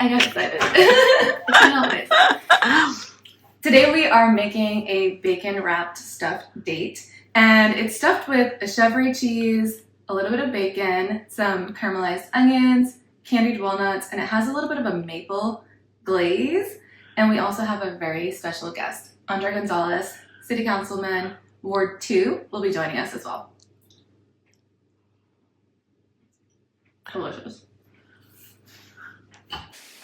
I got excited. I can't help it. Today we are making a bacon-wrapped stuffed date, and it's stuffed with a chèvre cheese, a little bit of bacon, some caramelized onions, candied walnuts, and it has a little bit of a maple glaze. And we also have a very special guest, Andrae Gonzales, City Councilman Ward 2, will be joining us as well. Delicious.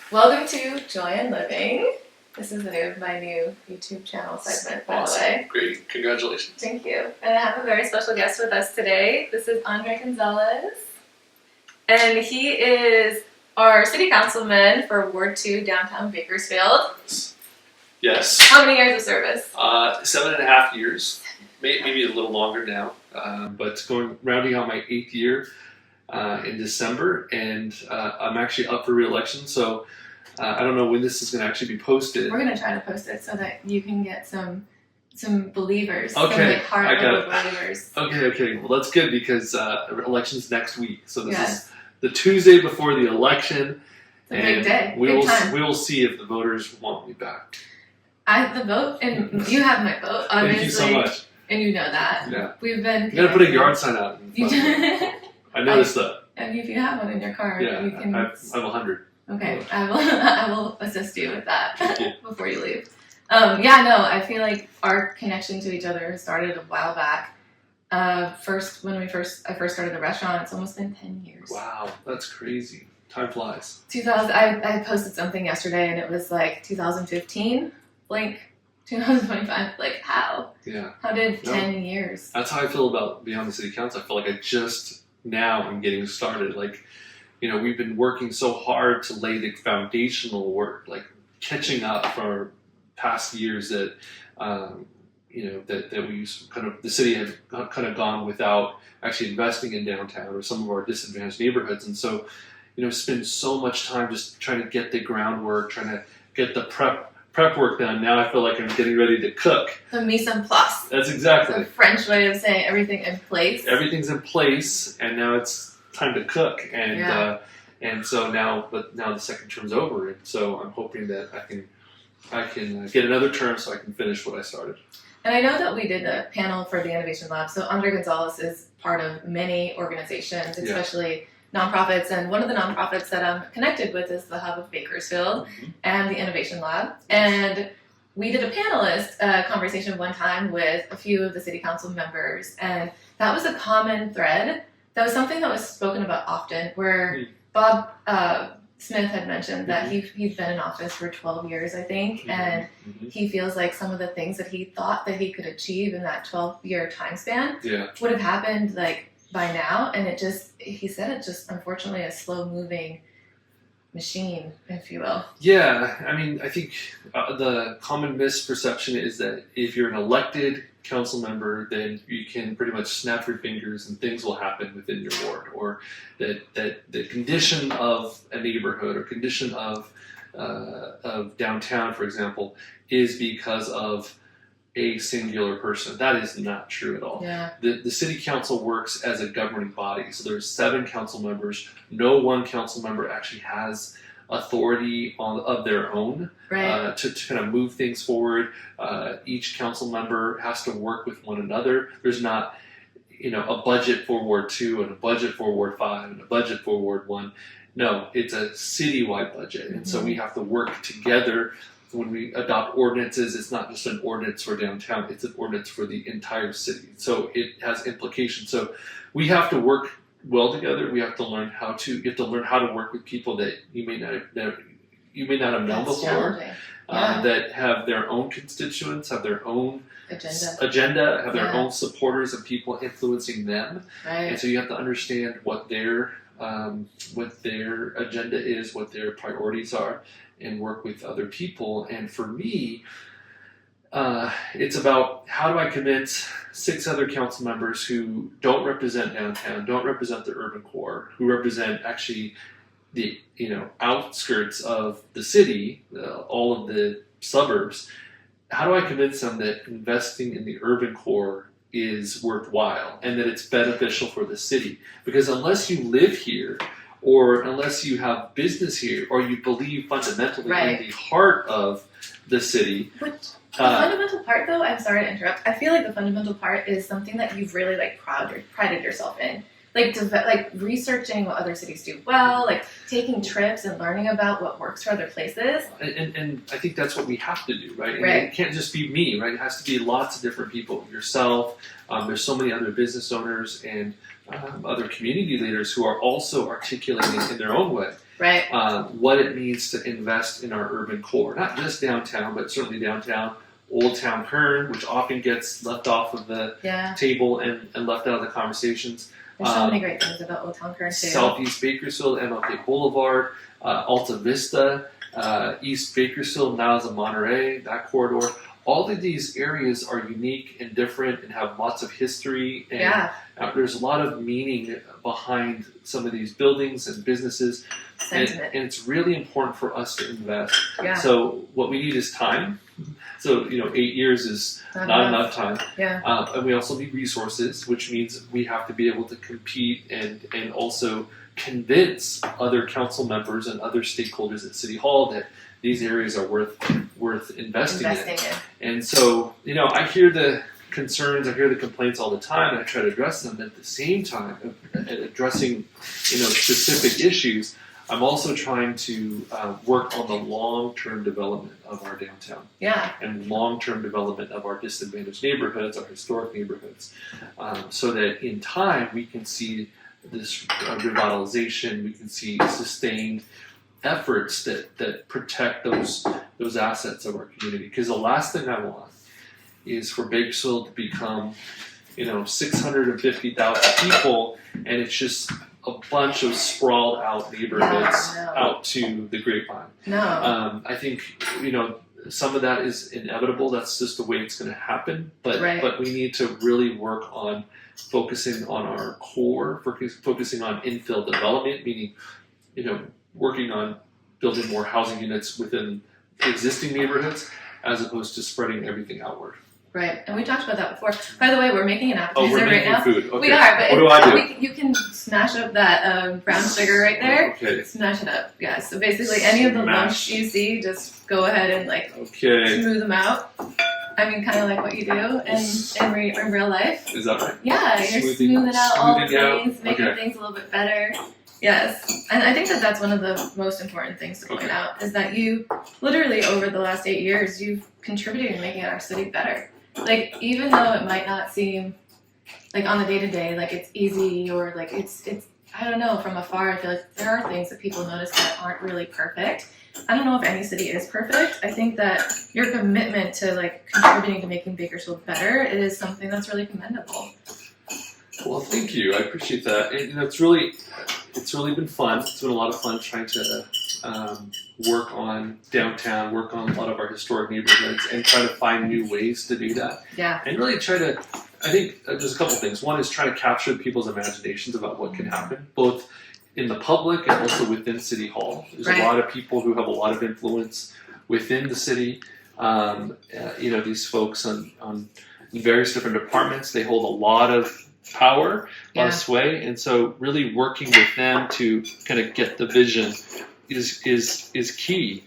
Welcome to Joy and Living. This is my new YouTube channel segment, by the way. Great, congratulations. Thank you. And I have a very special guest with us today. This is Andrae Gonzales. And he is our City Councilman for Ward 2, downtown Bakersfield. Yes. How many years of service? 7.5 years, maybe a little longer now, but rounding out my 8th year in December, and I'm actually up for re-election, so I don't know when this is going to actually be posted. We're going to try to post it so that you can get some believers, okay, some hard believers. Okay, well that's good because election's next week, so this is the Tuesday before the election. It's a big day, we will see if the voters want me back. The vote, and you have my vote, obviously. Thank you so much. And you know that. Yeah. We've been. You gotta put a yard sign out. I noticed that. And if you have one in your car, yeah, you can. I have 100. Okay, I will assist you with that before you leave. I feel like our connection to each other started a while back. I first started the restaurant, it's almost been 10 years. Wow, that's crazy. Time flies. I posted something yesterday and it was like 2015, like 2025, like how? Yeah. How did 10 years? That's how I feel about being on the city council. I feel like I just now am getting started. Like, we've been working so hard to lay the foundational work, like catching up for past years that, that we the city had kind of gone without actually investing in downtown or some of our disadvantaged neighborhoods. And so, spend so much time just trying to get the groundwork, trying to get the prep work done. Now I feel like I'm getting ready to cook. The mise en place. That's exactly. The French way of saying everything in place. Everything's in place, and now it's time to cook. And so now the second term's over, and so I'm hoping that I can get another term so I can finish what I started. And I know that we did a panel for the Innovation Lab. So Andrae Gonzales is part of many organizations, especially nonprofits. And one of the nonprofits that I'm connected with is the Hub of Bakersfield and the Innovation Lab. And we did a panelist conversation one time with a few of the city council members. And that was a common thread. That was something that was spoken about often, where Bob Smith had mentioned that he'd been in office for 12 years, I think, and he feels like some of the things that he thought that he could achieve in that 12-year time span would have happened like by now, and he said it's just unfortunately a slow-moving machine, if you will. Yeah, I mean, I think the common misperception is that if you're an elected council member, then you can pretty much snap your fingers and things will happen within your ward, or that the condition of a neighborhood or condition of downtown, for example, is because of a singular person. That is not true at all. Yeah. The city council works as a governing body, so there's 7 council members. No one council member actually has authority of their own to kind of move things forward. Each council member has to work with one another. There's not a budget for Ward 2 and a budget for Ward 5 and a budget for Ward 1. No, it's a citywide budget, and so we have to work together. When we adopt ordinances, it's not just an ordinance for downtown, it's an ordinance for the entire city. So it has implications. So we have to work well together. We have to learn how to work with people that you may not have known before, that have their own constituents, have their own agenda, have their own supporters and people influencing them. And so you have to understand what their agenda is, what their priorities are, and work with other people. And for me, it's about how do I convince 6 other council members who don't represent downtown, don't represent the urban core, who represent actually the outskirts of the city, all of the suburbs. How do I convince them that investing in the urban core is worthwhile and that it's beneficial for the city? Because unless you live here, or unless you have business here, or you believe fundamentally in the heart of the city. But the fundamental part, though, I'm sorry to interrupt. I feel like the fundamental part is something that you've really prided yourself in. Like researching what other cities do well, like taking trips and learning about what works for other places. And I think that's what we have to do, right? And right. It can't just be me, right? It has to be lots of different people. Yourself, there's so many other business owners and other community leaders who are also articulating in their own way right. What it means to invest in our urban core. Not just downtown, but certainly downtown. Old Town Kern, which often gets left off of the table and left out of the conversations. There's so many great things about Old Town Kern, too. Southeast Bakersfield, MLK Boulevard, Alta Vista, East Bakersfield, Niles of Monterey, that corridor. All of these areas are unique and different and have lots of history. And there's a lot of meaning behind some of these buildings and businesses. And it's really important for us to invest. Yeah. So what we need is time. So, 8 years is not enough time. Yeah. And we also need resources, which means we have to be able to compete and also convince other council members and other stakeholders at City Hall that these areas are worth investing in. And so, I hear the concerns, I hear the complaints all the time, and I try to address them. At the same time, addressing specific issues, I'm also trying to work on the long-term development of our downtown. Yeah. And long-term development of our disadvantaged neighborhoods, our historic neighborhoods, so that in time we can see this revitalization, we can see sustained efforts that protect those assets of our community. Because the last thing I want is for Bakersfield to become, 650,000 people, and it's just a bunch of sprawled out neighborhoods out to the grapevine. No. I think, some of that is inevitable. That's just the way it's going to happen. But we need to really work on focusing on our core, focusing on infill development, meaning, working on building more housing units within existing neighborhoods as opposed to spreading everything outward. Right, and we talked about that before. By the way, we're making an appetizer we're making right now. Food. Okay. We are, but what do I do? You can smash up that brown sugar right there. Okay. Smash it up. Yeah. So basically, any of the lumps you see, just go ahead and smooth them out. I mean, kind of like what you do in real life. Is that right? Yeah, you're smoothing out all the things, making things a little bit better. Yes, and I think that's one of the most important things to point out is that you literally over the last 8 years you've contributed to making our city better. Even though it might not seem on the day-to-day it's easy or it's I don't know, from afar I feel like there are things that people notice that aren't really perfect. I don't know if any city is perfect. I think that your commitment to contributing to making Bakersfield better, it is something that's really commendable. Well, thank you. I appreciate that. And, it's really been fun. It's been a lot of fun trying to work on downtown, work on a lot of our historic neighborhoods, and try to find new ways to do that. Yeah. And really try to, I think there's a couple things. One is trying to capture people's imaginations about what can happen, both in the public and also within City Hall. There's a lot of people who have a lot of influence within the city. These folks on various different departments, they hold a lot of power, a lot of sway, and so really working with them to kind of get the vision is key,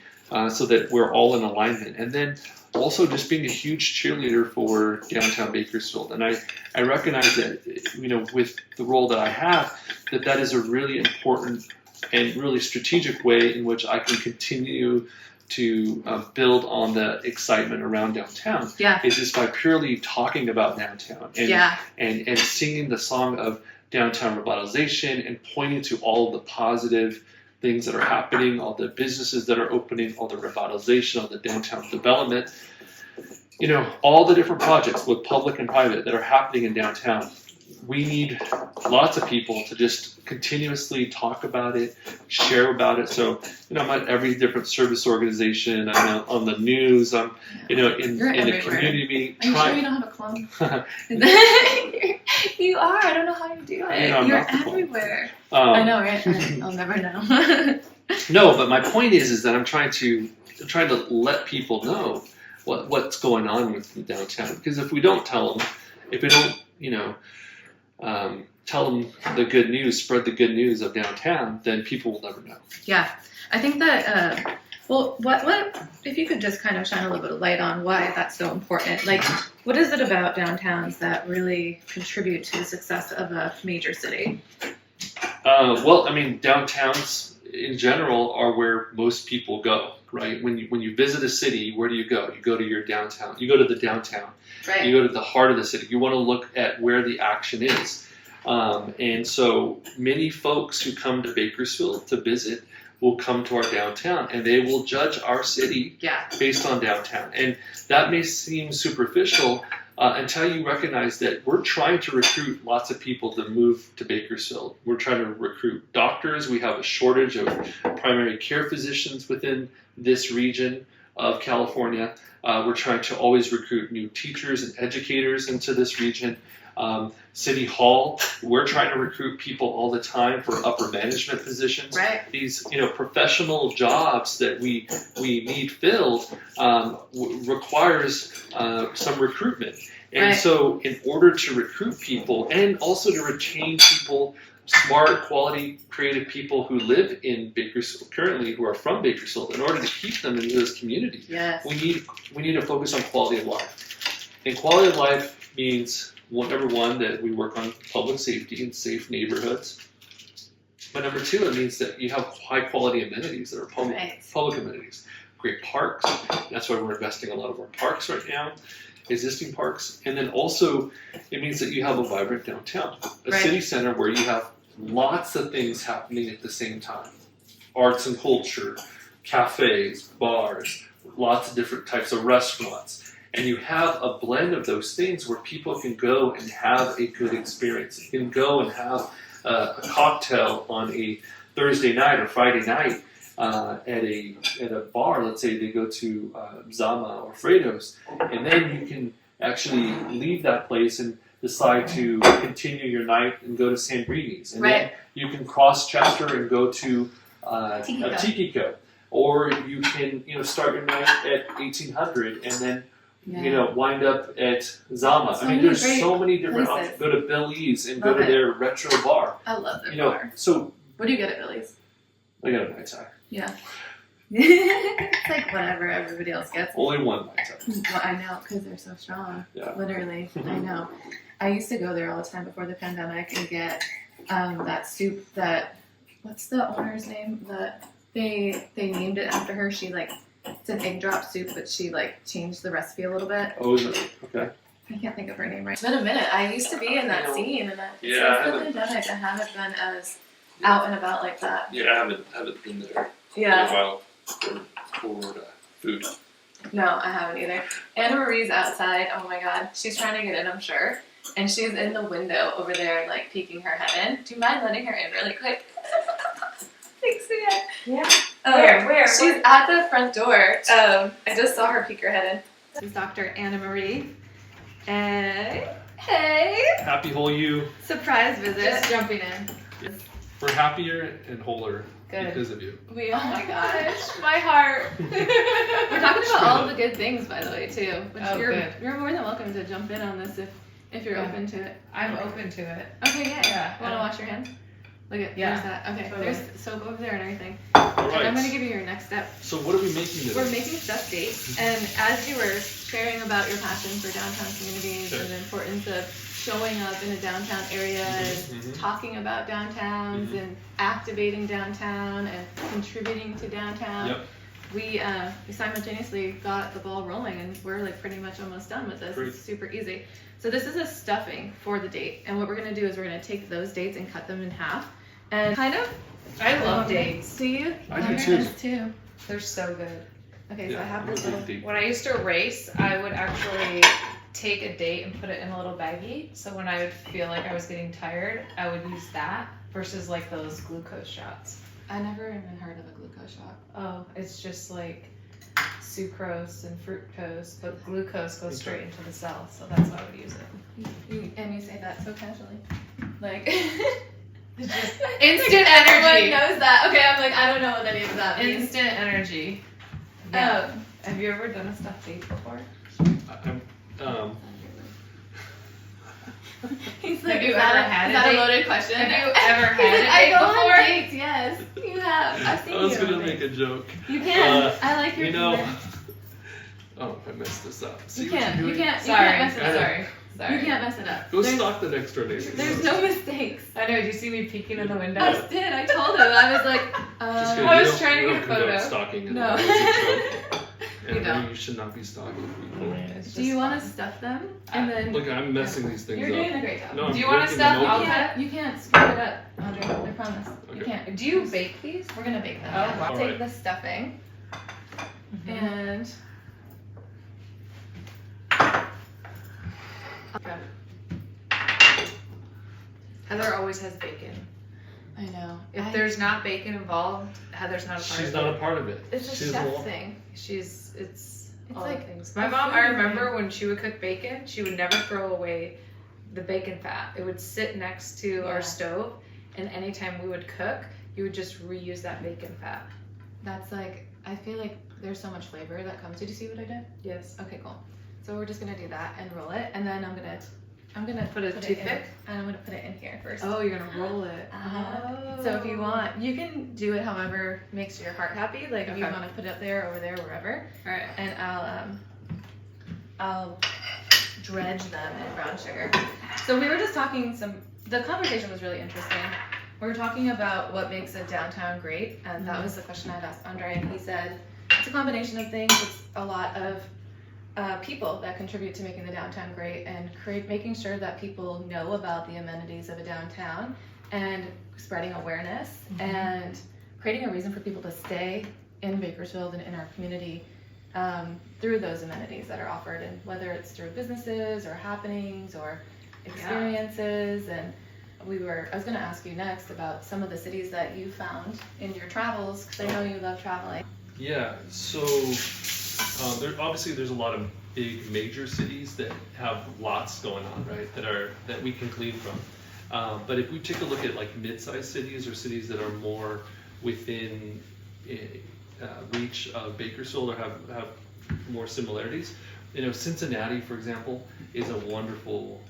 so that we're all in alignment. And then also just being a huge cheerleader for downtown Bakersfield. And I recognize that, with the role that I have, that is a really important and really strategic way in which I can continue to build on the excitement around downtown. Yeah. It's just by purely talking about downtown and singing the song of downtown revitalization and pointing to all of the positive things that are happening, all the businesses that are opening, all the revitalization, all the downtown development, all the different projects, both public and private, that are happening in downtown. We need lots of people to just continuously talk about it, share about it. So, I'm at every different service organization. I'm on the news. I'm, in a community meeting. Are you sure you don't have a clone? You are. I don't know how you do it. You're everywhere. I know, right? I'll never know. No, but my point is that I'm trying to let people know what's going on with the downtown. Because if we don't tell them, if we don't, tell them the good news, spread the good news of downtown, then people will never know. Yeah, I think that. Well, what if you could just kind of shine a little bit of light on why that's so important? Like, what is it about downtowns that really contribute to the success of a major city? Well, I mean, downtowns in general are where most people go, right? When you visit a city, where do you go? You go to your downtown. You go to the downtown. Right. You go to the heart of the city. You want to look at where the action is. And so many folks who come to Bakersfield to visit will come to our downtown, and they will judge our city based on downtown. And that may seem superficial until you recognize that we're trying to recruit lots of people to move to Bakersfield. We're trying to recruit doctors. We have a shortage of primary care physicians within this region of California. We're trying to always recruit new teachers and educators into this region. City Hall, we're trying to recruit people all the time for upper management positions. Right. These, professional jobs that we need filled requires some recruitment. And so in order to recruit people and also to retain people, smart, quality, creative people who live in Bakersfield currently, who are from Bakersfield, in order to keep them in those communities, we need to focus on quality of life. And quality of life means, number one, that we work on public safety and safe neighborhoods. But number two, it means that you have high quality amenities that are public amenities. Great parks. That's why we're investing a lot of our parks right now, existing parks. And then also, it means that you have a vibrant downtown, a city center where you have lots of things happening at the same time. Arts and culture, cafes, bars, lots of different types of restaurants. And you have a blend of those things where people can go and have a good experience. You can go and have a cocktail on a Thursday night or Friday night at a bar. Let's say they go to Zama or Fredo's, and then you can actually leave that place and decide to continue your night and go to Sanbrini's. And then you can cross chapter and go to Tikiko. Or you can start your night at 1800 and then wind up at Zama. I mean, there's so many different options. Go to Billy's and go to their retro bar. I love their bar. So what do you get at Billy's? I got a Mai Tai. Yeah. It's like whatever everybody else gets. Only one Mai Tai. Well, I know, because they're so strong. Yeah. Literally, I know. I used to go there all the time before the pandemic and get that soup that, what's the owner's name? They named it after her. She it's an egg drop soup, but she changed the recipe a little bit. Oh, is it? Okay. I can't think of her name right. It's been a minute. I used to be in that scene, and since the pandemic, I haven't been as out and about like that. Yeah, I haven't been there in a while for food. No, I haven't either. Anna Marie's outside. Oh my God, she's trying to get in, I'm sure, and she's in the window over there, peeking her head in. Do you mind letting her in really quick? Thanks again. Yeah. Where? She's at the front door. I just saw her peek her head in. This is Dr. Anna Marie. Hey. Happy whole you. Surprise visit. Just jumping in. We're happier and wholer because of you. Oh my gosh, my heart. We're talking about all the good things, by the way, too. You're more than welcome to jump in on this if you're open to it. I'm open to it. Okay, yeah. Want to wash your hands? Look at there's that. Okay, totally. There's soap over there and everything. All right. And I'm going to give you your next step. So what are we making today? We're making stuffed dates. And as you were sharing about your passion for downtown communities and the importance of showing up in a downtown area and talking about downtowns and activating downtown and contributing to downtown, we simultaneously got the ball rolling, and we're pretty much almost done with this. Great. It's super easy. So this is a stuffing for the date, and what we're going to do is we're going to take those dates and cut them in half. And I love dates. Do you? I do too. They're so good. Okay, so I have this little. When I used to race, I would actually take a date and put it in a little baggie. So when I would feel like I was getting tired, I would use that versus those glucose shots. I never even heard of a glucose shot. Oh, it's just sucrose and fructose, but glucose goes straight into the cell, so that's why I would use it. And you say that so casually. It's just instant energy. Everyone knows that. Okay, I'm I don't know what any of that means. Instant energy. Yeah. Have you ever done a stuffed date before? He's like, Have you is that ever had is a that a date? loaded question? Have you ever He's had like, a I date go before? on dates, yes. You have. I've seen I was you gonna on make dates. a joke. You can. I like your You know, humor. oh, I messed this up. See You what can't. you're You doing? can't. You Sorry. can't mess it up. Sorry. You can't mess it up. Go There's- stalk the next door neighbor. There's no mistakes. I know. Did you see me peeking in the window? I did. I told him. I was like, Just kidding, I we was don't- trying to we get a don't condone photo. Stalking in No. the world. It's a joke. You And don't. you should not be stalking people. It's do you just want to fun. stuff them? And then Look, I'm messing these things you're up. doing a great job. No, I'm Do you wanna breaking stuff? them I'll open. cut. You can't screw it up, Andre. I promise. You Okay. can't. Do you bake these? We're gonna bake them. Oh, yeah. wow. I'll take Alright. the stuffing Mm-hmm. and. Heather always has bacon. I know. If there's not bacon involved, Heather's not a part She's of not it. a part of it. It's a She's chef the- thing. It's all like the things. My a mom, I food remember thing. when she would cook bacon, she would never throw away the bacon fat. It would sit next to Yeah. our stove, and anytime we would cook, you would just reuse that bacon fat. That's like, I feel like there's so much flavor that comes. Did you see what I did? Yes. Okay, cool. So we're just gonna do that and roll it, and then I'm gonna Put a it in, toothpick? and I'm gonna put it in here first. Oh, you're gonna roll it. Uh-huh. So if you want, you can do it however makes your heart happy. Like if you Okay. want to put it up there, over there, wherever. All right. And I'll dredge them in brown sugar. So we were just talking the conversation was really interesting. We were talking about what makes a downtown great, and that was the question I'd asked Andre, and he said it's a combination of things. It's a lot of people that contribute to making the downtown great, and making sure that people know about the amenities of a downtown, and spreading awareness, and creating a reason for people to stay in Bakersfield and in our community through those amenities that are offered, and whether it's through businesses or happenings or experiences. And I was going to ask you next about some of the cities that you found in your travels, because I know you love traveling. Yeah, so there's a lot of big major cities that have lots going on, right? That we can glean from. But if we take a look at like mid-sized cities or cities that are more within reach of Bakersfield or have more similarities, Cincinnati, for example, is a wonderful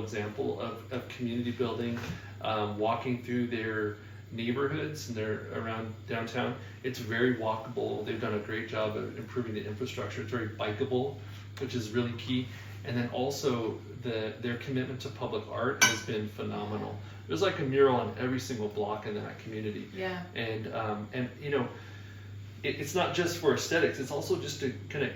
example of community building. Walking through their neighborhoods and they're around downtown, it's very walkable. They've done a great job of improving the infrastructure. It's very bikeable, which is really key. And then also their commitment to public art has been phenomenal. There's like a mural on every single block in that community. Yeah. And it's not just for aesthetics. It's also just to kind of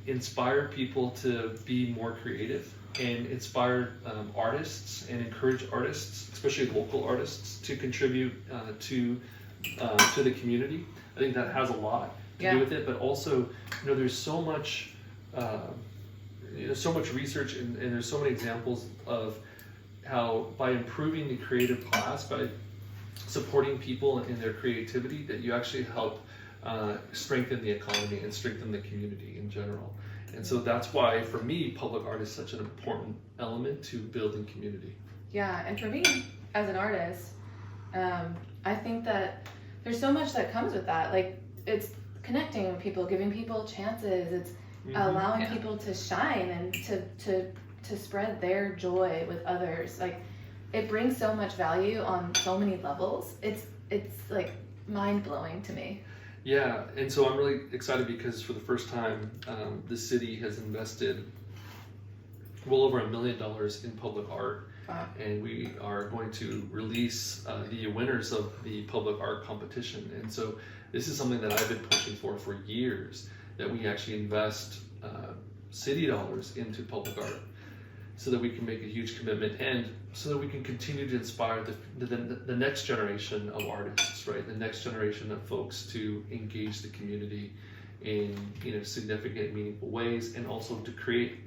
inspire people to be more creative and inspire artists and encourage artists, especially local artists, to contribute to the community. I think that has a lot to do with it, but also, there's so much, so much research and there's so many examples of how by improving the creative class, by supporting people in their creativity, that you actually help strengthen the economy and strengthen the community in general. And so that's why, for me, public art is such an important element to building community. Yeah, and for me, as an artist, I think that there's so much that comes with that. Like, it's connecting with people, giving people chances. It's allowing people to shine and to spread their joy with others. Like, it brings so much value on so many levels. It's like mind-blowing to me. Yeah, and so I'm really excited because for the first time, the city has invested well over $1 million in public art. Wow. And we are going to release the winners of the public art competition. And so this is something that I've been pushing for years, that we actually invest city dollars into public art so that we can make a huge commitment and so that we can continue to inspire the next generation of artists, right? The next generation of folks to engage the community in significant, meaningful ways, and also to create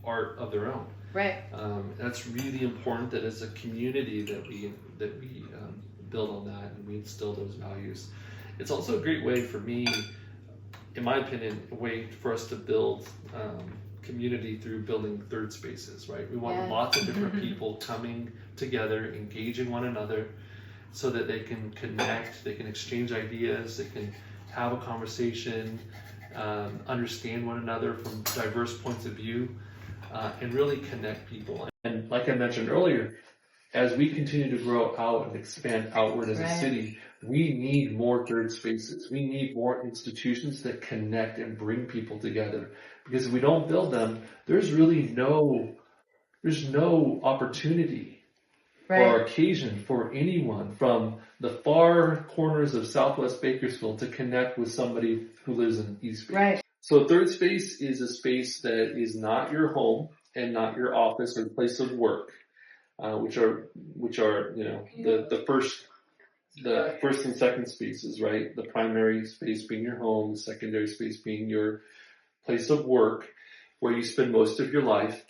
art of their own. Right. That's really important, that as a community that we build on that and we instill those values. It's also a great way for me, in my opinion, a way for us to build community through building third spaces, right? We want lots of different people coming together, engaging one another, so that they can connect, they can exchange ideas, they can have a conversation, understand one another from diverse points of view. and really connect people. And like I mentioned earlier, as we continue to grow out and expand outward as a city, we need more third spaces. We need more institutions that connect and bring people together. Because if we don't build them, there's really no opportunity or occasion for anyone from the far corners of Southwest Bakersfield to connect with somebody who lives in East Bay. Right. So third space is a space that is not your home and not your office or place of work, which are the first and second spaces, right? The primary space being your home, the secondary space being your place of work, where you spend most of your life.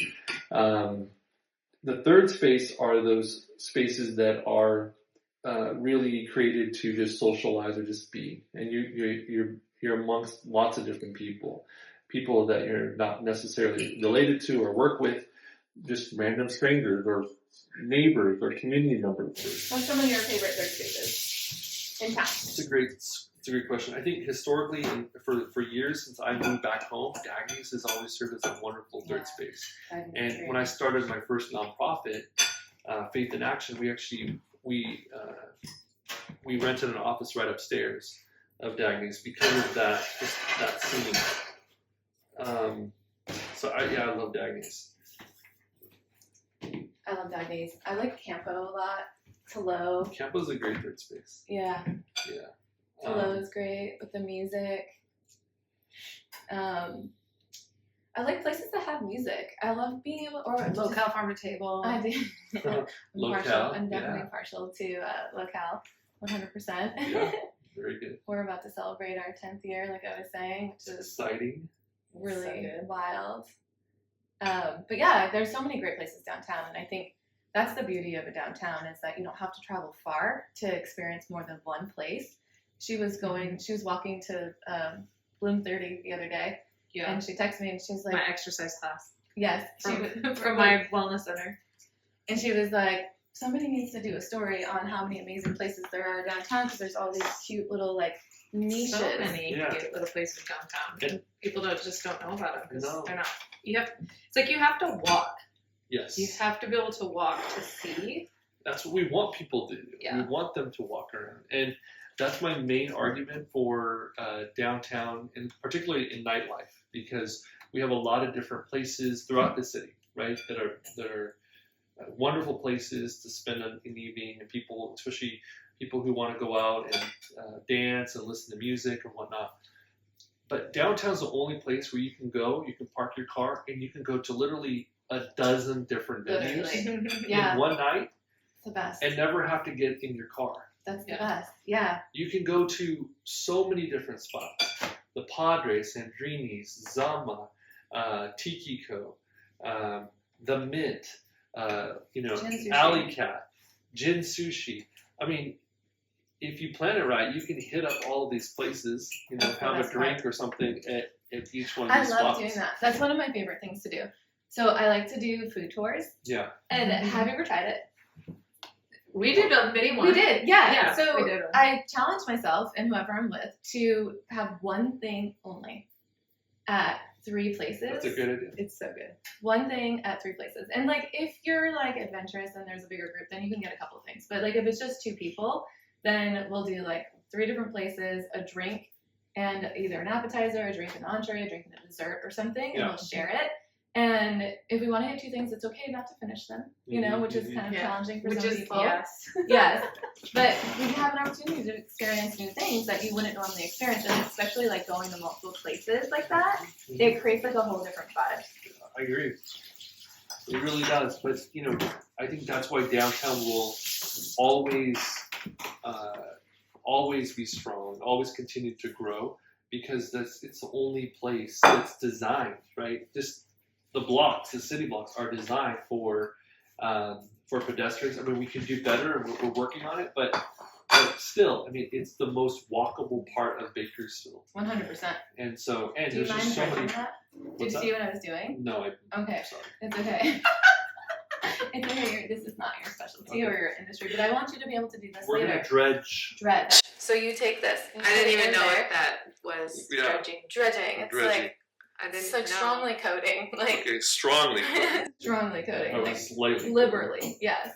The third space are those spaces that are really created to just socialize or just be, and you're amongst lots of different people that you're not necessarily related to or work with, just random strangers or neighbors or community members. What's some of your favorite third spaces in town? It's a great question. I think historically, and for years since I moved back home, Dagny's has always served as a wonderful third space. And when I started my first nonprofit, Faith in Action, we rented an office right upstairs of Dagny's because of that scene. I love Dagny's. I love Dagny's. I like Campo a lot. Hello. Campo's a great third space. Yeah. Yeah. Hello is great with the music. I like places that have music. I love being able, or Locale farm to table. I do. Locale. I'm definitely partial to Locale, 100%. Yeah, very good. We're about to celebrate our 10th year, like I was saying, which is exciting. Really wild. But yeah, there's so many great places downtown, and I think that's the beauty of a downtown is that you don't have to travel far to experience more than one place. She was walking to Bloom 30 the other day, and she texted me and she was like, my exercise class. Yes, from my wellness center. And she was like, somebody needs to do a story on how many amazing places there are downtown because there's all these cute little niches. So many cute little places downtown. And people just don't know about them because they're not. You have to walk. Yes. You have to be able to walk to see. That's what we want people to do. Yeah. We want them to walk around. And that's my main argument for downtown, and particularly in nightlife, because we have a lot of different places throughout the city, right, that are wonderful places to spend an evening, and people, especially people who want to go out and dance and listen to music and whatnot. But downtown's the only place where you can park your car, and you can go to literally a dozen different venues in one night. It's the best. And never have to get in your car. That's the best. Yeah. You can go to so many different spots. The Padre, Sandrini's, Zama, Tiki Co, the Mint, Alley Cat, Gin Sushi. I mean, if you plan it right, you can hit up all of these places, have a drink or something at each one of these spots. I love doing that. That's one of my favorite things to do. So I like to do food tours. Yeah. And have you ever tried it? We did a mini one. We did, yeah. So we did one. I challenged myself and whoever I'm with to have one thing only at 3 places. That's a good idea. It's so good. One thing at 3 places. And if you're adventurous and there's a bigger group, then you can get a couple of things. But if it's just 2 people, then we'll do 3 different places, a drink and either an appetizer, a drink and an entree, a drink and a dessert or something, and we'll share it. And if we want to hit 2 things, it's okay not to finish them, which is kind of challenging for some people. Yes. But we have an opportunity to experience new things that you wouldn't normally experience, and especially going to multiple places like that, it creates a whole different vibe. I agree. It really does. But, I think that's why downtown will always be strong, always continue to grow, because it's the only place that's designed, right? Just the city blocks are designed for pedestrians. I mean, we can do better, and we're working on it, but still, I mean, it's the most walkable part of Bakersfield. 100%. And do you there's mind just so many. that? Did you see what I was doing? No, okay. Sorry. It's okay. It's okay. This is not your specialty or your industry, but I want you to be able to do this We're later. gonna dredge. So you take this. I didn't even know what that was. Yeah. Dredging. Dredging. It's Dredging. I didn't It's like know. strongly coding, like Okay, strongly. strongly coding, Oh, like slightly. liberally. Yes.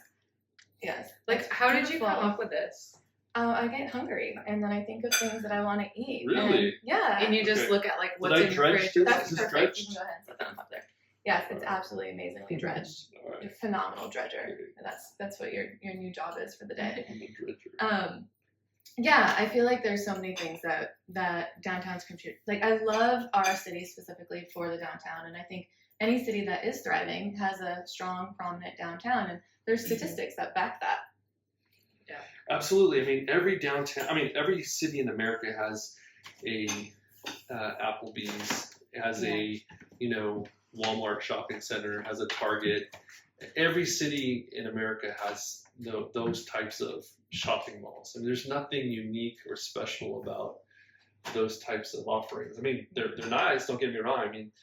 Yes. Like, how did you Beautiful. come up with this? I get hungry, and then I think of things that I want to eat. Really? And, yeah. And you just Okay. look at like what's I in your dredge fridge. this? That's Is this perfect. dredged? You can go ahead and set that up there. Yes, it's absolutely amazingly dredged. All right. A phenomenal dredger. Okay. And that's what your new job is for the day. I'm a dredger. Yeah, I feel like there's so many things that downtowns contribute. Like, I love our city specifically for the downtown, and I think any city that is thriving has a strong, prominent downtown, and there's statistics that back that. Absolutely. I mean, every city in America has a Applebee's, has a Walmart shopping center, has a Target. Every city in America has those types of shopping malls, and there's nothing unique or special about those types of offerings. I mean, they're nice. Don't get me wrong. I mean,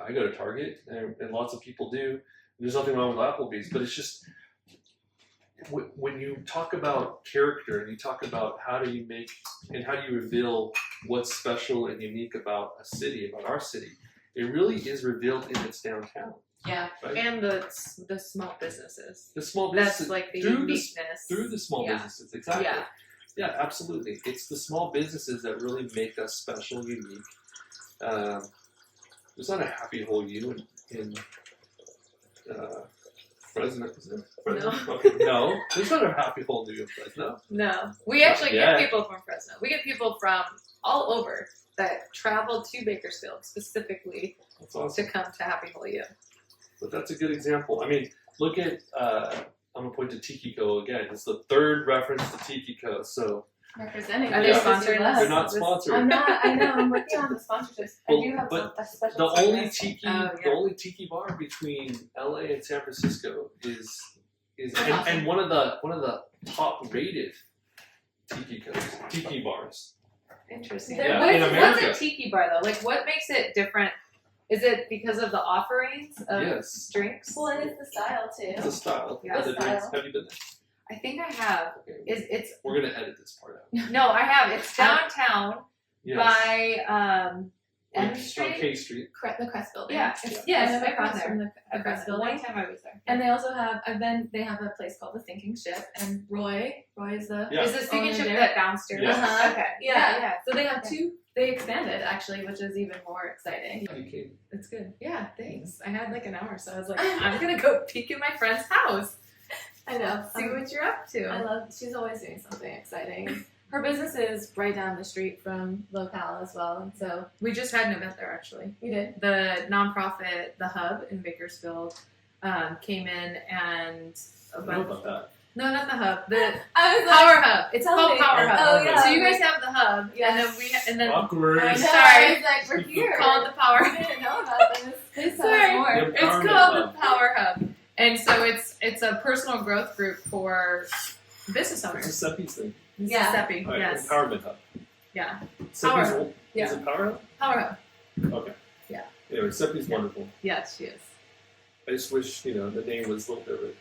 I go to Target, and lots of people do. There's nothing wrong with Applebee's, but it's just when you talk about character and you talk about how do you make and how do you reveal what's special and unique about a city, about our city, it really is revealed in its downtown. Yeah, Right? and the small businesses. The small businesses. That's like the through uniqueness. through the small Yeah. businesses, exactly. Yeah. Yeah, absolutely. It's the small businesses that really make us special, unique. There's not a Happy Whole U in Fresno, is it? Fresno? No. Okay. No, there's not a Happy Whole U in Fresno. No, we actually yet. get people from Fresno. We get people from all over that travel to Bakersfield specifically That's awesome. to come to Happy Whole U. But that's a good example. I mean, look at, I'm going to point to Tiki-Co again. It's the third reference to Tiki-Co. So Representing. Are they sponsoring us? they're not This- sponsored. I'm not. I know. I'm working on the sponsorships. I Well, do have but a special. The only service. tiki, Oh, the yeah. only tiki bar between LA and San Francisco is That's and, awesome. and one of the top rated tiki bars. Interesting. Yeah, What's, in what's America. a tiki bar though? Like, what makes it different? Is it because of the offerings of Yes, drinks? Well, it is the style too. it's a style. Yeah. The The drinks. style. Have you been there? I think I have. Okay. It's We're gonna edit this part out. no, I have. It's downtown Yes. by M On Street. K Street. The Crest Building. Yeah. It's Yes, kind of I've across been from there. the Crest One Building. time I was there. And they also have. They have a place called the Sinking Ship, and Roy is the. Yeah. Is the sinking owner ship there. that downstairs? Yes. Uh-huh. Okay. Yeah. So they have two. They expanded actually, which is even more exciting. You came. It's good. Yeah, thanks. I had like an hour, so I was like, I'm gonna go peek in my friend's house, I know. see what you're up to. I love. She's always doing something exciting. Her business is right down the street from Locale as well, and so We just had an event there actually. we did. The nonprofit, the Hub in Bakersfield, came in and I don't know about that. no, not the Hub, the I was like, Power Hub. It's Tell called me. Power Oh, Hub. oh yeah. So you guys have the Hub, Yes. and then Awkward. I know, Sorry. I was like, we're here. called the Power. I didn't know about this. Please tell Sorry. us more. Yep. It's Empowerment called Hub. the Power Hub, and so it's a personal growth group for business It's a owners. Seppi's thing. Yeah. Seppi, All right, yes, Empowerment Hub. yeah, Seppi's Hub. old. Yeah. Is it Power Hub? Power Hub. Okay. Yeah. Anyway, Seppi's Yeah. wonderful. Yes, she is. I just wish, the name was a little different.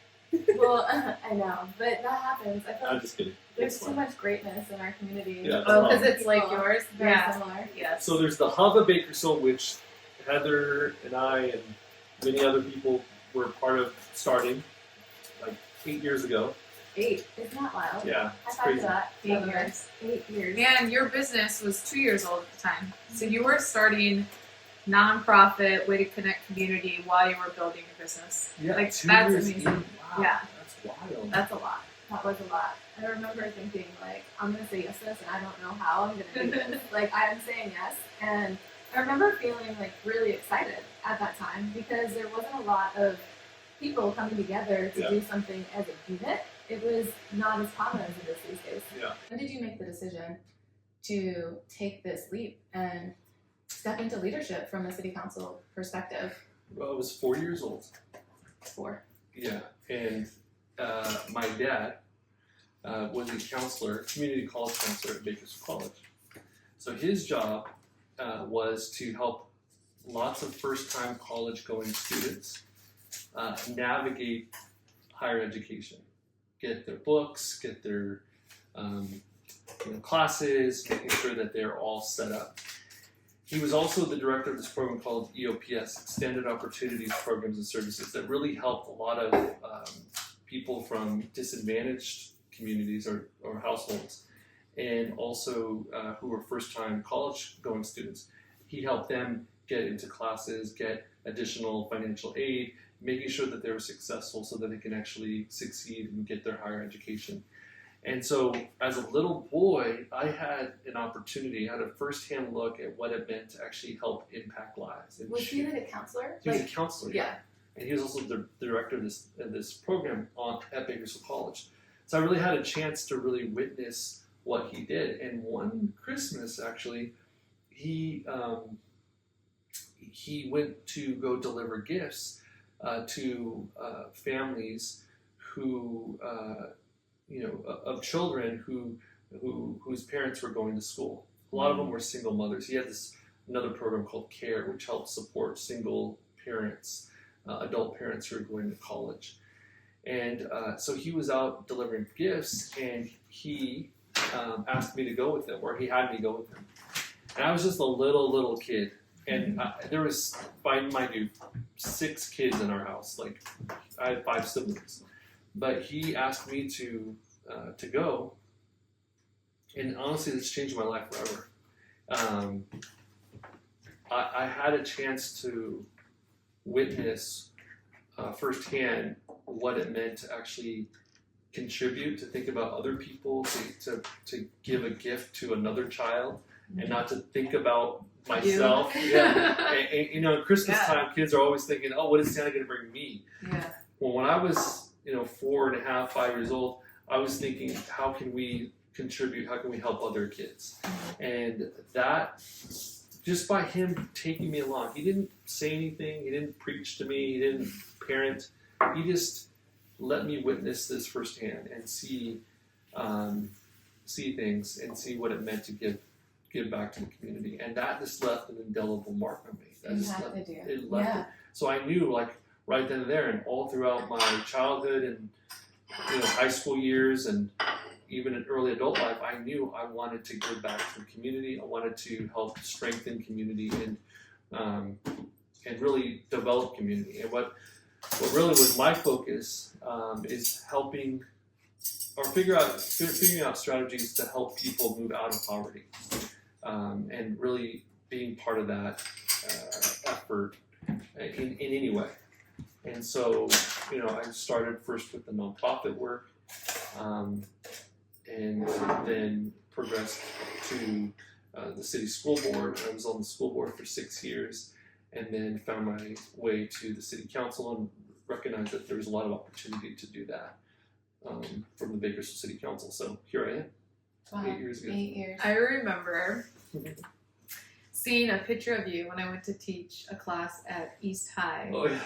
Well, I know, but that happens. I feel I'm like just kidding. there's It's too fine. much greatness in our community. Yeah, Oh, Wow. because it's like People. yours. Very Yeah. similar. Yes. So there's the Hub of Bakersfield, which Heather and I and many other people were part of starting like 8 years ago. 8. Isn't that wild? Yeah, I it's thought crazy. that. 8 years. 8 years. And your business was 2 years old at the time, so you were starting nonprofit way to connect community while you were building your business. Yeah, Like, 2 that's years amazing. in. Wow, Yeah. that's wild. That's a lot. That was a lot. I remember thinking, like, I'm going to say yes to this, and I don't know how I'm going to do this. Like, I'm saying yes. And I remember feeling, like, really excited at that time because there wasn't a lot of people coming together to Yeah. do something as a unit. It was not as common as it is these days. Yeah. When did you make the decision to take this leap and step into leadership from a city council perspective? Well, I was 4 years old. For Yeah, and my dad was a counselor, community college counselor at Bakersfield College. So his job was to help lots of first-time college-going students navigate higher education, get their books, get their classes, making sure that they're all set up. he was also the director of this program called EOPS, Extended Opportunities Programs and Services, that really helped a lot of people from disadvantaged communities or households, and also who were first-time college-going students. He helped them get into classes, get additional financial aid, making sure that they were successful so that they can actually succeed and get their higher education. And so as a little boy, I had an opportunity, I had a first-hand look at what it meant to actually help impact lives. And Was he like a counselor? He was a counselor. Yeah. And he was also the director of this program at Bakersfield College. So I really had a chance to really witness what he did. And one Christmas, actually, he went to go deliver gifts to families who, of children whose parents were going to school. A lot of them were single mothers. He had another program called CARE, which helped support single parents, adult parents who are going to college. And so he was out delivering gifts, and he asked me to go with him, or he had me go with him. And I was just a little kid. And there was, mind you, 6 kids in our house. Like, I had 5 siblings. But he asked me to go, and honestly, this changed my life forever. I had a chance to witness firsthand what it meant to actually contribute, to think about other people, to give a gift to another child, and not to think about myself. And, at Christmas time, kids are always thinking, "Oh, what is Santa going to bring me?" Yeah. Well, when I was 4.5, 5 years old, I was thinking, how can we contribute? How can we help other kids? And that, just by him taking me along, he didn't say anything, he didn't preach to me, he didn't parent, he just let me witness this firsthand and see things and see what it meant to give back to the community. And that just left an indelible mark on me. It left it. So I knew, like, right then and there, and all throughout my childhood and high school years and even in early adult life, I knew I wanted to give back to the community. I wanted to help strengthen community and really develop community. And what really was my focus is helping or figuring out strategies to help people move out of poverty, and really being part of that effort in any way. And so, I started first with the nonprofit work, and then progressed to the city school board. I was on the school board for 6 years, and then found my way to the city council and recognized that there was a lot of opportunity to do that from the Bakersfield City Council. So here I am. Wow. 8 years ago. 8 years. I remember seeing a picture of you when I went to teach a class at East High. Oh yeah.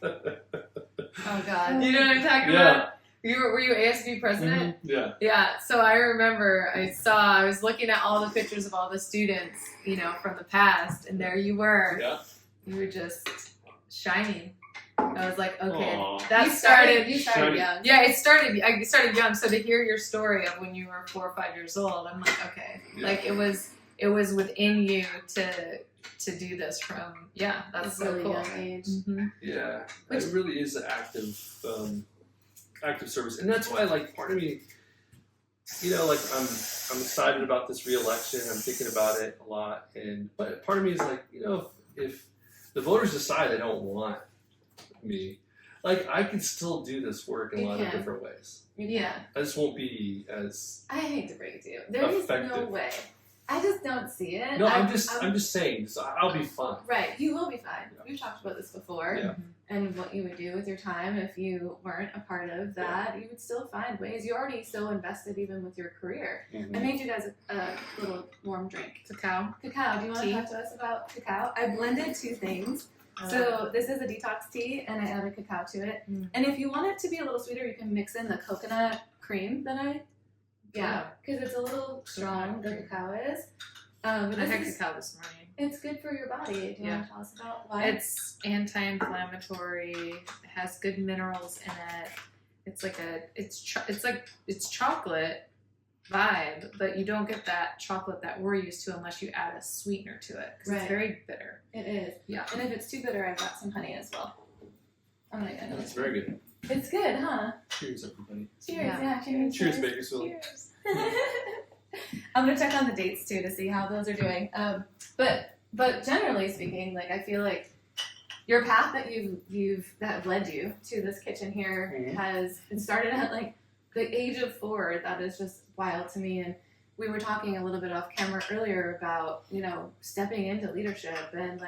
Oh God. You know what I'm talking about? Were you ASB president? Mm-hmm. Yeah. Yeah, so I remember I was looking at all the pictures of all the students, from the past, and there you were. Yeah. You were just shining. I was like, okay, Aww. that You started started young. Yeah, I started young. So to hear your story of when you were 4 or 5 years old, I'm like, okay, like it was within you to do this from. Yeah, that's so really cool. young age. Mm-hmm. Yeah, it really is an active service, and that's why, like, part of me, I'm excited about this re-election. I'm thinking about it a lot, but part of me is like, if the voters decide they don't want me, like, I can still do this work in a lot of different ways. Yeah. I just won't be as I hate to break it to you. There's no effective. way. I just don't see it. No, I'm just saying. So I'll be fine. Right, you will be fine. Yeah. We've talked about this before, Yeah. and what you would do with your time if you weren't a part of that. You would still find ways. You're already so invested, even with your career. Mm-hmm. I made you guys a little warm drink. Cacao. Cacao. Do you want to Tea. talk to us about cacao? I blended 2 things. So this is a detox tea, and I added cacao to it. And if you want it to be a little sweeter, you can mix in the coconut cream that because it's a little strong. The cacao is. I had cacao this morning. It's good for your body. Do you want to tell us about why? It's anti-inflammatory. It has good minerals in it. It's like it's chocolate, vibe, but you don't get that chocolate that we're used to unless you add a sweetener to it, because it's very bitter. It is. Yeah. And if it's too bitter, I've got some honey as well. I'm gonna get That's very good. It's good, huh? Cheers, everybody. Cheers, Yeah. cheers. Cheers, Bakersfield. Cheers. I'm gonna check on the dates too to see how those are doing. But generally speaking, like I feel like your path that that led you to this kitchen here has started at like the age of 4. That is just wild to me. And we were talking a little bit off camera earlier about, stepping into leadership and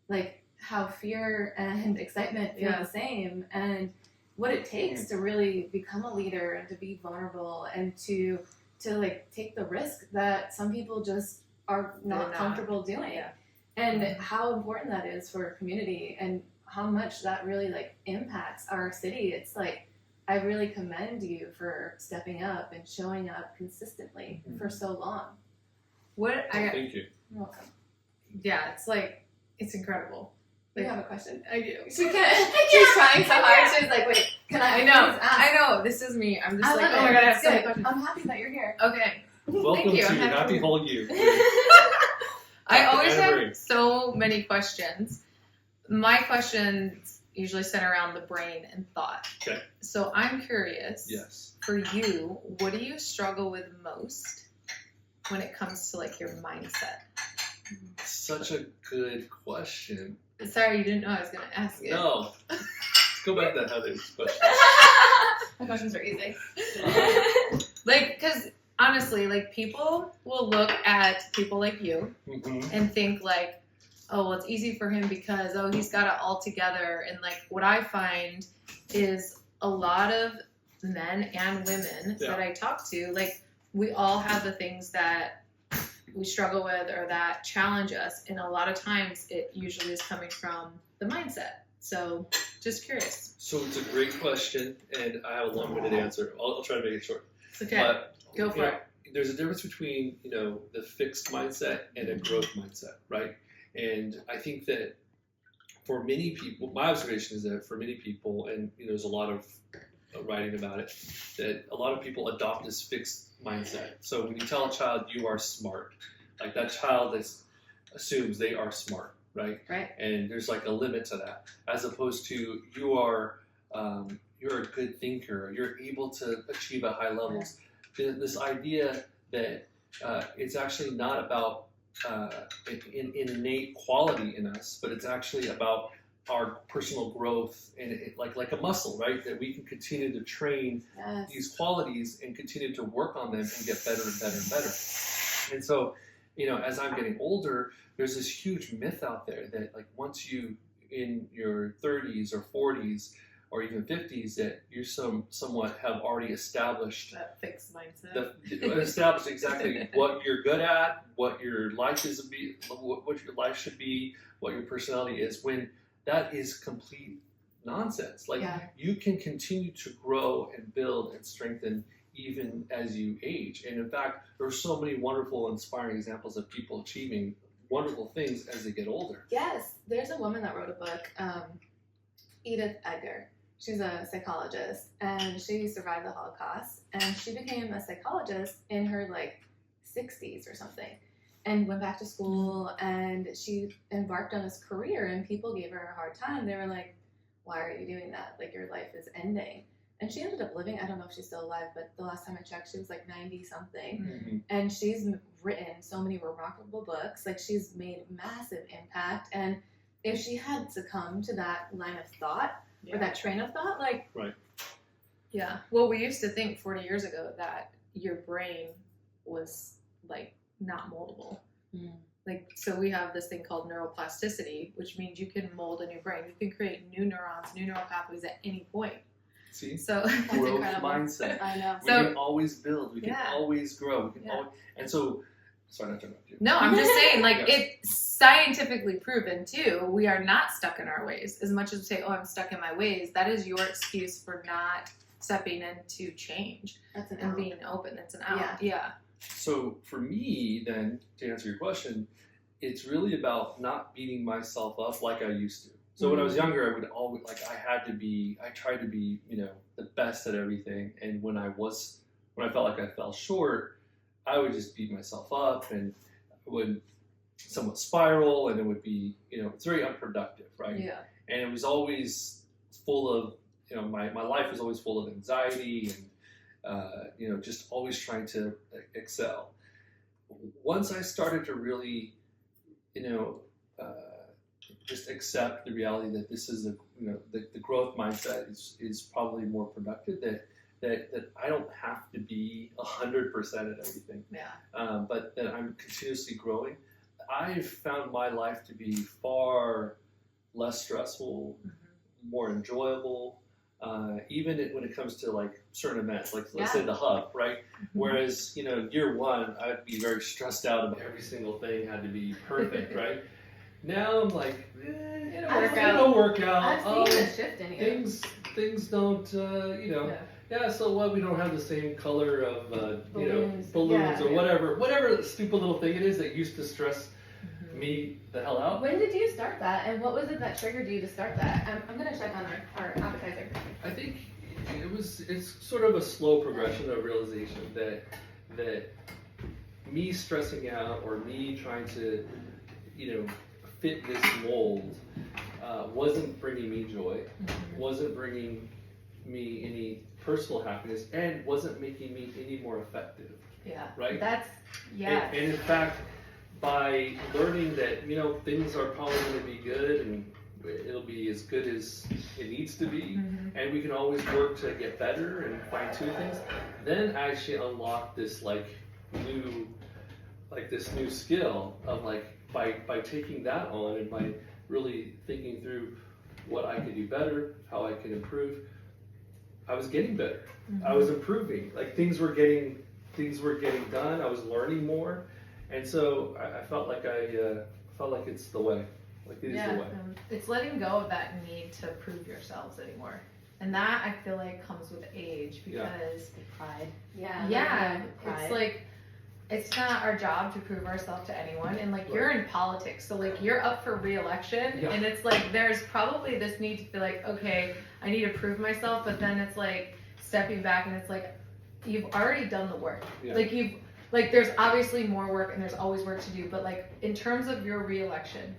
like how fear and excitement feel the same, and what it takes to really become a leader and to be vulnerable and to like take the risk that some people just are not comfortable doing. Yeah. And how important that is for a community and how much that really like impacts our city. It's like, I really commend you for stepping up and showing up consistently for so long. Thank you. You're welcome. Yeah, it's incredible. You have a question? I do. She's trying so hard. She's like, wait, can I? I know. This is me. I'm just like, oh my god, I have so many questions. I'm happy that you're here. Okay. Welcome you. to Happy Whole You. I always Andrae. have so many questions. My questions usually center around the brain and thought. Okay. So I'm curious. Yes. For you, what do you struggle with most when it comes to like your mindset? Such a good question. Sorry, you didn't know I was going to ask it. No. Let's go back to Heather's question. My questions are easy. Like, because honestly, like people will look at people like you and think like, oh, well, it's easy for him because, oh, he's got it all together. And like what I find is a lot of men and women that I talk to, like we all have the things that we struggle with or that challenge us. And a lot of times it usually is coming from the mindset. So just curious. So it's a great question, and I have a long-winded answer. I'll try to make it short. Okay, But, go for it. There's a difference between, the fixed mindset and a growth mindset, right? And I think that for many people, my observation is that for many people, and there's a lot of writing about it, that a lot of people adopt this fixed mindset. So when you tell a child you are smart, like that child assumes they are smart, right? Right. And there's like a limit to that, as opposed to you're a good thinker, you're able to achieve at high levels. This idea that it's actually not about an innate quality in us, but it's actually about our personal growth and like a muscle, right? That we can continue to train these qualities and continue to work on them and get better and better and better. And so, as I'm getting older, there's this huge myth out there that like once you in your 30s or 40s or even 50s that you somewhat have already established That fixed mindset. Established exactly what you're good at, what your life is, what your life should be, what your personality is. When that is complete nonsense. Like you can continue to grow and build and strengthen even as you age. And in fact, there are so many wonderful, inspiring examples of people achieving wonderful things as they get older. Yes, there's a woman that wrote a book, Edith Edgar. She's a psychologist, and she survived the Holocaust, and she became a psychologist in her 60s or something, and went back to school, and she embarked on this career, and people gave her a hard time. They were like, why are you doing that? Like, your life is ending. And she ended up living, I don't know if she's still alive, but the last time I checked, she was 90 something. And she's written so many remarkable books. Like, she's made massive impact. And if she had succumbed to that line of thought, or that train of thought, Right. Yeah. Well, we used to think 40 years ago that your brain was not moldable. So we have this thing called neuroplasticity, which means you can mold a new brain. You can create new neurons, new neural pathways at any point. See? So that's growth incredible. mindset. I know. We can always build. We can Yeah. always grow. We can always, and so, sorry, not to interrupt you. No, I'm just saying, Yes. it's scientifically proven too. We are not stuck in our ways. As much as we say, "Oh, I'm stuck in my ways," that is your excuse for not stepping into change That's an and out. being open. That's an out. Yeah. So for me, then, to answer your question, it's really about not beating myself up like I used to. So when I was younger, I would always I tried to be, the best at everything. And when I was when I felt like I fell short, I would just beat myself up and would somewhat spiral, and it would be, it's very unproductive, right? Yeah. And it was always full of, my life was always full of anxiety and, just always trying to excel. Once I started to really, just accept the reality that this is the growth mindset is probably more productive, that I don't have to be 100% at everything. Yeah. But that I'm continuously growing. I've found my life to be far less stressful, more enjoyable, even when it comes to like certain events, like let's say the Hub, right? Whereas, year one, I'd be very stressed out about every single thing had to be perfect, right? Now I'm like, it'll work out. I've seen a shift in you. Things don't, so what? We don't have the same color of, balloons or whatever stupid little thing it is that used to stress me the hell out. When did you start that, and what was it that triggered you to start that? I'm gonna check on our appetizer. I think it's sort of a slow progression of realization that me stressing out or me trying to, fit this mold wasn't bringing me joy, wasn't bringing me any personal happiness, and wasn't making me any more effective. Yeah. Right? And in fact, by learning that, things are probably going to be good and it'll be as good as it needs to be, and we can always work to get better and fine tune things, then I actually unlock this this new skill of by taking that on and by really thinking through what I could do better, how I could improve, I was getting better. I was improving. Things were getting done. I was learning more, and so I felt like it's the way. It is the way. It's letting go of that need to prove yourselves anymore, and that I feel like comes with age because pride. It's it's not our job to prove ourselves to anyone, and you're in politics, so you're up for re-election, and it's there's probably this need to be okay, I need to prove myself, but then it's stepping back and it's you've already done the work. There's obviously more work and there's always work to do, but in terms of your re-election,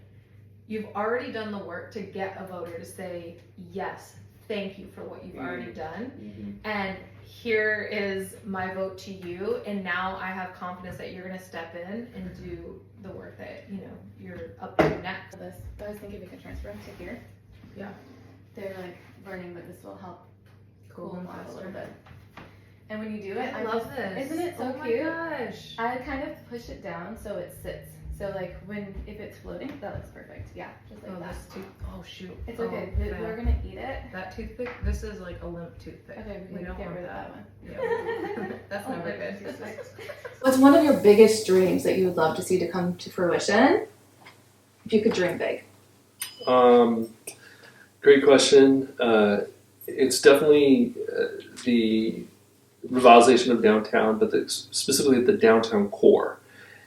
you've already done the work to get a voter to say yes, thank you for what you've already done, and here is my vote to you, and now I have confidence that you're going to step in and do the work that you're up to next. I was thinking we could transfer them to here. Yeah, they're learning that this will help cool them off a little bit. And when you do it, I love this. Isn't it so cute? Oh my gosh! I kind of push it down so it sits. So if it's floating, that looks perfect. Yeah, just like that. Oh shoot! It's okay. We're gonna eat it. That toothpick. This is a limp toothpick. Okay, we don't get rid of that one. Yeah. That's never good. What's one of your biggest dreams that you would love to see to come to fruition? If you could dream big. Great question. It's definitely the revitalization of downtown, but specifically the downtown core,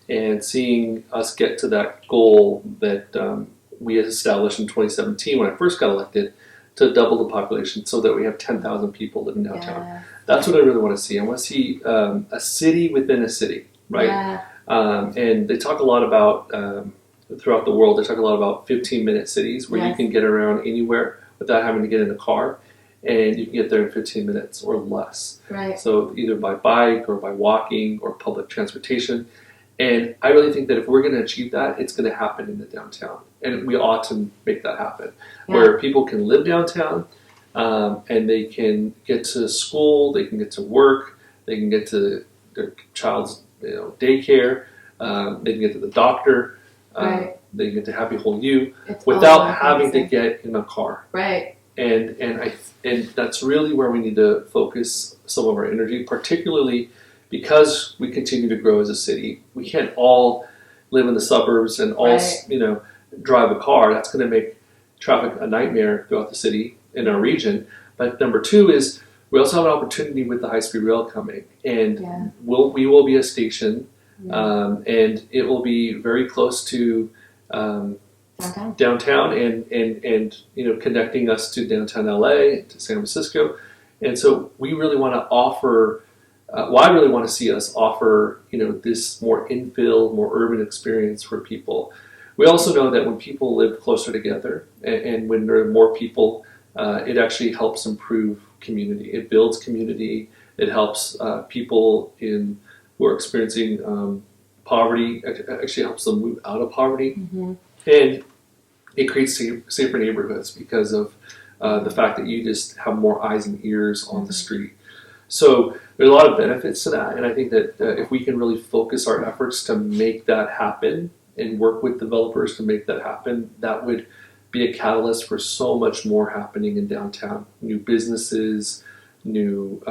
and seeing us get to that goal that we had established in 2017 when I first got elected, to double the population so that we have 10,000 people living downtown. Yeah. That's what I really want to see. I want to see a city within a city, right? Yeah. And they talk a lot about, throughout the world, they talk a lot about 15-minute cities where you can get around anywhere without having to get in a car, and you can get there in 15 minutes or less. Right. So either by bike or by walking or public transportation. And I really think that if we're going to achieve that, it's going to happen in the downtown. And we ought to make that happen, where people can live downtown, and they can get to school, they can get to work, they can get to their child's daycare, they can get to the doctor, they can get to Happy Whole You without having to get in a car. Right. And that's really where we need to focus some of our energy, particularly because we continue to grow as a city. We can't all live in the suburbs and all drive a car. That's going to make traffic a nightmare throughout the city in our region. But number two is we also have an opportunity with the high-speed rail coming, and we will be a station, and it will be very close to downtown and connecting us to downtown LA, to San Francisco. And so we really want to offer I really want to see us offer, this more infill, more urban experience for people. We also know that when people live closer together and when there are more people, it actually helps improve community. It builds community. It helps people who are experiencing poverty. Actually helps them move out of poverty. Mm-hmm. And it creates safer neighborhoods because of the fact that you just have more eyes and ears on the street. So there's a lot of benefits to that, and I think that if we can really focus our efforts to make that happen and work with developers to make that happen, that would be a catalyst for so much more happening in downtown. New businesses, new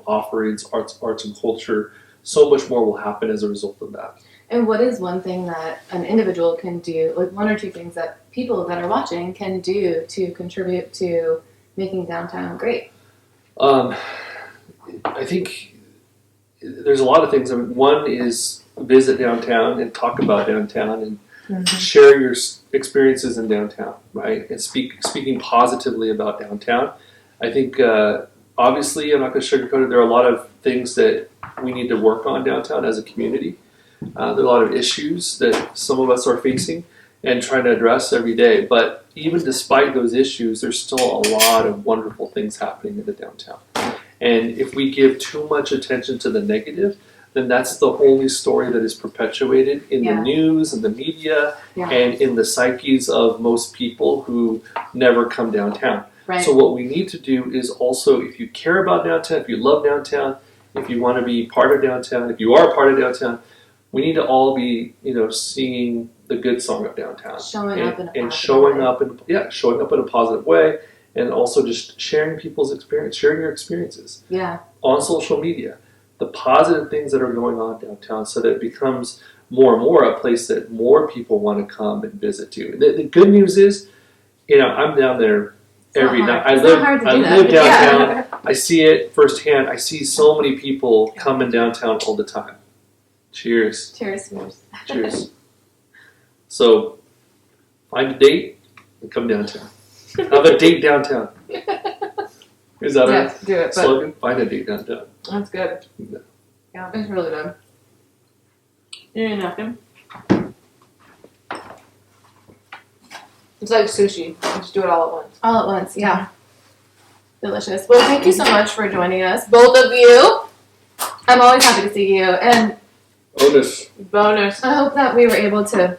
offerings, arts and culture. So much more will happen as a result of that. And what is one thing that an individual can do, like one or two things that people that are watching can do to contribute to making downtown great? I think there's a lot of things. One is visit downtown and talk about downtown and share your experiences in downtown, right? And speaking positively about downtown. I think obviously, I'm not going to sugarcoat it, there are a lot of things that we need to work on downtown as a community. There are a lot of issues that some of us are facing and trying to address every day. But even despite those issues, there's still a lot of wonderful things happening in the downtown. And if we give too much attention to the negative, then that's the only story that is perpetuated in the news and the media and in the psyches of most people who never come downtown. Right. So what we need to do is also, if you care about downtown, if you love downtown, if you want to be part of downtown, if you are part of downtown, we need to all be, singing the good song of downtown. Showing up in a positive way, and also just sharing people's experience, sharing your experiences. Yeah. On social media, the positive things that are going on downtown, so that it becomes more and more a place that more people want to come and visit to. The good news is, I'm down there every night. I live downtown. I see it firsthand. I see so many people coming downtown all the time. Cheers. Cheers. Cheers. So, find a date and come downtown. Have a date downtown. Is that yes, do it, slogan? Find a date downtown. That's good. Yeah, it's really good. You need a napkin? It's like sushi. You just do it all at once. All at once, yeah. Delicious. Well, thank you so much for joining us, both of you. I'm always happy to see you. And bonus. I hope that we were able to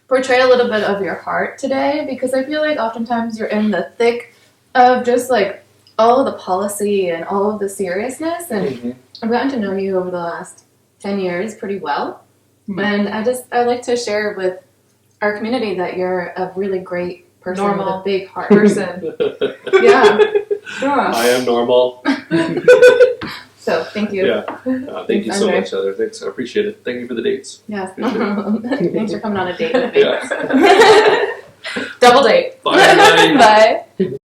portray a little bit of your heart today, because I feel like oftentimes you're in the thick of just like all of the policy and all of the seriousness. And I've gotten to know you over the last 10 years pretty well. And I like to share with our community that you're a really great person with a big heart. Yeah. Sure. I am normal. So, thank you. Yeah. Thank you so much, Heather. Thanks. I appreciate it. Thank you for the dates. Yes. Thanks for coming on a date with me. Yeah. Double date. Bye. Bye.